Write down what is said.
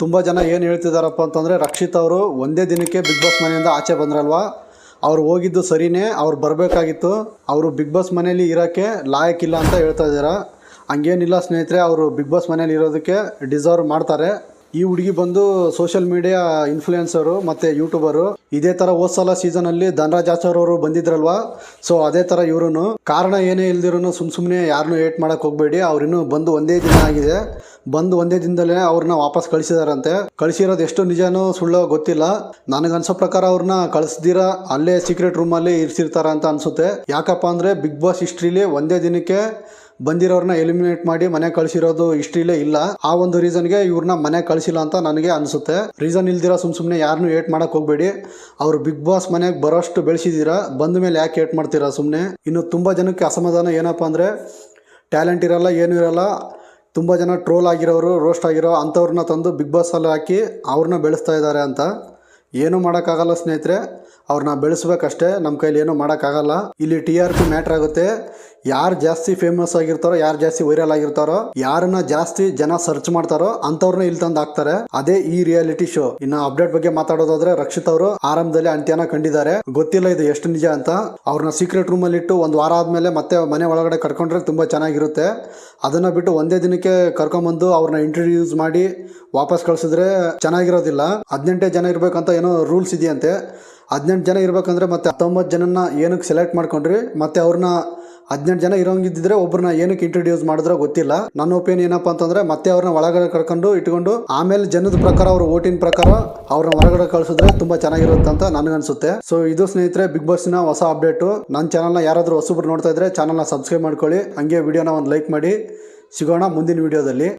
ತುಂಬ ಜನ ಏನು ಹೇಳ್ತಿದ್ದಾರಪ್ಪ ಅಂತಂದರೆ ರಕ್ಷಿತ್ ಅವರು ಒಂದೇ ದಿನಕ್ಕೆ ಬಿಗ್ ಬಾಸ್ ಮನೆಯಿಂದ ಆಚೆ ಬಂದ್ರಲ್ವಾ, ಅವ್ರು ಹೋಗಿದ್ದು ಸರಿನೇ, ಅವ್ರು ಬರಬೇಕಾಗಿತ್ತು. ಅವರು ಬಿಗ್ ಬಾಸ್ ಮನೇಲಿ ಇರೋಕ್ಕೆ ಲಾಯಕ್ಕಿಲ್ಲ ಅಂತ ಹೇಳ್ತಾ ಇದ್ದಾರೆ. ಹಂಗೇನಿಲ್ಲ ಸ್ನೇಹಿತರೆ, ಅವರು ಬಿಗ್ ಬಾಸ್ ಮನೇಲಿ ಇರೋದಕ್ಕೆ ಡಿಸರ್ವ್ ಮಾಡ್ತಾರೆ. ಈ ಹುಡುಗಿ ಬಂದು ಸೋಷಿಯಲ್ ಮೀಡಿಯಾ ಇನ್ಫ್ಲೂಯೆನ್ಸರು ಮತ್ತು ಯೂಟ್ಯೂಬರು. ಇದೇ ಥರ ಹೋದ ಸಲ ಸೀಸನಲ್ಲಿ ಧನರಾಜ್ ಆಚಾರ್ ಅವರು ಬಂದಿದ್ರಲ್ವಾ, ಸೊ ಅದೇ ಥರ ಇವರು. ಕಾರಣ ಏನೇ ಇಲ್ದಿರೂ ಸುಮ್ಮನೆ ಯಾರನ್ನೂ ಏಟ್ ಮಾಡೋಕ್ಕೆ ಹೋಗಬೇಡಿ. ಅವ್ರಿನ್ನೂ ಬಂದು ಒಂದೇ ದಿನ ಆಗಿದೆ, ಬಂದು ಒಂದೇ ದಿನದಲ್ಲೇ ಅವ್ರನ್ನ ವಾಪಸ್ ಕಳಿಸಿದಾರಂತೆ. ಕಳಿಸಿರೋದು ಎಷ್ಟು ನಿಜನೋ ಸುಳ್ಳೋ ಗೊತ್ತಿಲ್ಲ. ನನಗನ್ಸೋ ಪ್ರಕಾರ ಅವ್ರನ್ನ ಕಳಿಸ್ದಿರ ಅಲ್ಲೇ ಸೀಕ್ರೆಟ್ ರೂಮಲ್ಲಿ ಇರಿಸಿರ್ತಾರ ಅಂತ ಅನಿಸುತ್ತೆ. ಯಾಕಪ್ಪ ಅಂದರೆ ಬಿಗ್ ಬಾಸ್ ಹಿಸ್ಟ್ರಿಲಿ ಒಂದೇ ದಿನಕ್ಕೆ ಬಂದಿರೋರನ್ನ ಎಲಿಮಿನೇಟ್ ಮಾಡಿ ಮನೆ ಕಳಿಸಿರೋದು ಹಿಸ್ಟ್ರಿಲೇ ಇಲ್ಲ. ಆ ಒಂದು ರೀಸನ್ಗೆ ಇವ್ರನ್ನ ಮನೆ ಕಳಿಸಿಲ್ಲ ಅಂತ ನನಗೆ ಅನಿಸುತ್ತೆ. ರೀಸನ್ ಇಲ್ದಿರ ಸುಮ್ಮನೆ ಯಾರನ್ನೂ ಏಟ್ ಮಾಡಕ್ಕೆ ಹೋಗಬೇಡಿ. ಅವರು ಬಿಗ್ ಬಾಸ್ ಮನೆಗೆ ಬರೋಷ್ಟು ಬೆಳೆಸಿದ್ದೀರಾ, ಬಂದ ಮೇಲೆ ಯಾಕೆ ಏಟ್ ಮಾಡ್ತೀರಾ ಸುಮ್ಮನೆ. ಇನ್ನು ತುಂಬ ಜನಕ್ಕೆ ಅಸಮಾಧಾನ ಏನಪ್ಪ ಅಂದರೆ ಟ್ಯಾಲೆಂಟ್ ಇರಲ್ಲ, ಏನೂ ಇರಲ್ಲ, ತುಂಬ ಜನ ಟ್ರೋಲ್ ಆಗಿರೋರು, ರೋಸ್ಟ್ ಆಗಿರೋ ಅಂಥವ್ರನ್ನ ತಂದು ಬಿಗ್ ಬಾಸಲ್ಲಿ ಹಾಕಿ ಅವ್ರನ್ನ ಬೆಳೆಸ್ತಾ ಇದ್ದಾರೆ ಅಂತ. ಏನೂ ಮಾಡೋಕ್ಕಾಗಲ್ಲ ಸ್ನೇಹಿತರೆ, ಅವ್ರನ್ನ ಬೆಳೆಸ್ಬೇಕಷ್ಟೇ, ನಮ್ಮ ಕೈಲಿ ಏನೂ ಮಾಡೋಕ್ಕಾಗಲ್ಲ. ಇಲ್ಲಿ TRP ಮ್ಯಾಟ್ರ್ ಆಗುತ್ತೆ. ಯಾರು ಜಾಸ್ತಿ ಫೇಮಸ್ ಆಗಿರ್ತಾರೋ, ಯಾರು ಜಾಸ್ತಿ ವೈರಲ್ ಆಗಿರ್ತಾರೋ, ಯಾರನ್ನ ಜಾಸ್ತಿ ಜನ ಸರ್ಚ್ ಮಾಡ್ತಾರೋ ಅಂಥವ್ರನ್ನ ಇಲ್ಲಿ ತಂದು ಹಾಕ್ತಾರೆ. ಅದೇ ಈ ರಿಯಾಲಿಟಿ ಶೋ. ಇನ್ನು ಅಪ್ಡೇಟ್ ಬಗ್ಗೆ ಮಾತಾಡೋದಾದ್ರೆ, ರಕ್ಷಿತ್ ಅವರು ಆರಂಭದಲ್ಲಿ ಅಂತ್ಯನ ಕಂಡಿದ್ದಾರೆ. ಗೊತ್ತಿಲ್ಲ ಇದು ಎಷ್ಟು ನಿಜ ಅಂತ. ಅವ್ರನ್ನ ಸೀಕ್ರೆಟ್ ರೂಮಲ್ಲಿ ಇಟ್ಟು ಒಂದು ವಾರ ಆದಮೇಲೆ ಮತ್ತೆ ಮನೆ ಒಳಗಡೆ ಕರ್ಕೊಂಡ್ರೆ ತುಂಬ ಚೆನ್ನಾಗಿರುತ್ತೆ. ಅದನ್ನು ಬಿಟ್ಟು ಒಂದೇ ದಿನಕ್ಕೆ ಕರ್ಕೊಂಬಂದು ಅವ್ರನ್ನ ಇಂಟ್ರಡ್ಯೂಸ್ ಮಾಡಿ ವಾಪಸ್ ಕಳಿಸಿದ್ರೆ ಚೆನ್ನಾಗಿರೋದಿಲ್ಲ. 18 ಜನ ಇರಬೇಕಂತ ಏನೋ ರೂಲ್ಸ್ ಇದೆಯಂತೆ. 18 ಜನ ಇರಬೇಕಂದ್ರೆ ಮತ್ತೆ 19 ಜನನ ಏನಕ್ಕೆ ಸೆಲೆಕ್ಟ್ ಮಾಡ್ಕೊಂಡ್ರಿ, ಮತ್ತೆ ಅವ್ರನ್ನ 18 ಜನ ಇರೋಂಗಿದ್ದಿದ್ರೆ ಒಬ್ಬರನ್ನ ಏನಕ್ಕೆ ಇಂಟ್ರಡ್ಯೂಸ್ ಮಾಡಿದ್ರೆ ಗೊತ್ತಿಲ್ಲ. ನನ್ನ ಒಪಿನಿಯನ್ ಏನಪ್ಪ ಅಂತಂದ್ರೆ ಮತ್ತೆ ಅವ್ರನ್ನ ಒಳಗಡೆ ಕರ್ಕೊಂಡು ಇಟ್ಕೊಂಡು ಆಮೇಲೆ ಜನದ ಪ್ರಕಾರ, ಅವ್ರ ಓಟಿನ ಪ್ರಕಾರ ಅವ್ರನ್ನ ಹೊರಗಡೆ ಕಳಿಸಿದ್ರೆ ತುಂಬಾ ಚೆನ್ನಾಗಿರುತ್ತೆ ಅಂತ ನನಗನ್ಸುತ್ತೆ. ಸೊ ಇದು ಸ್ನೇಹಿತರೆ ಬಿಗ್ ಬಾಸ್ನ ಹೊಸ ಅಪ್ಡೇಟು. ನನ್ನ ಚಾನಲ್ನ ಯಾರಾದರೂ ಹೊಸಬ್ರು ನೋಡ್ತಾ ಇದ್ರೆ ಚಾನಲ್ನ ಸಬ್ಸ್ಕ್ರೈಬ್ ಮಾಡ್ಕೊಳ್ಳಿ, ಹಂಗೆ ವಿಡಿಯೋನ ಒಂದು ಲೈಕ್ ಮಾಡಿ. ಸಿಗೋಣ ಮುಂದಿನ ವಿಡಿಯೋದಲ್ಲಿ.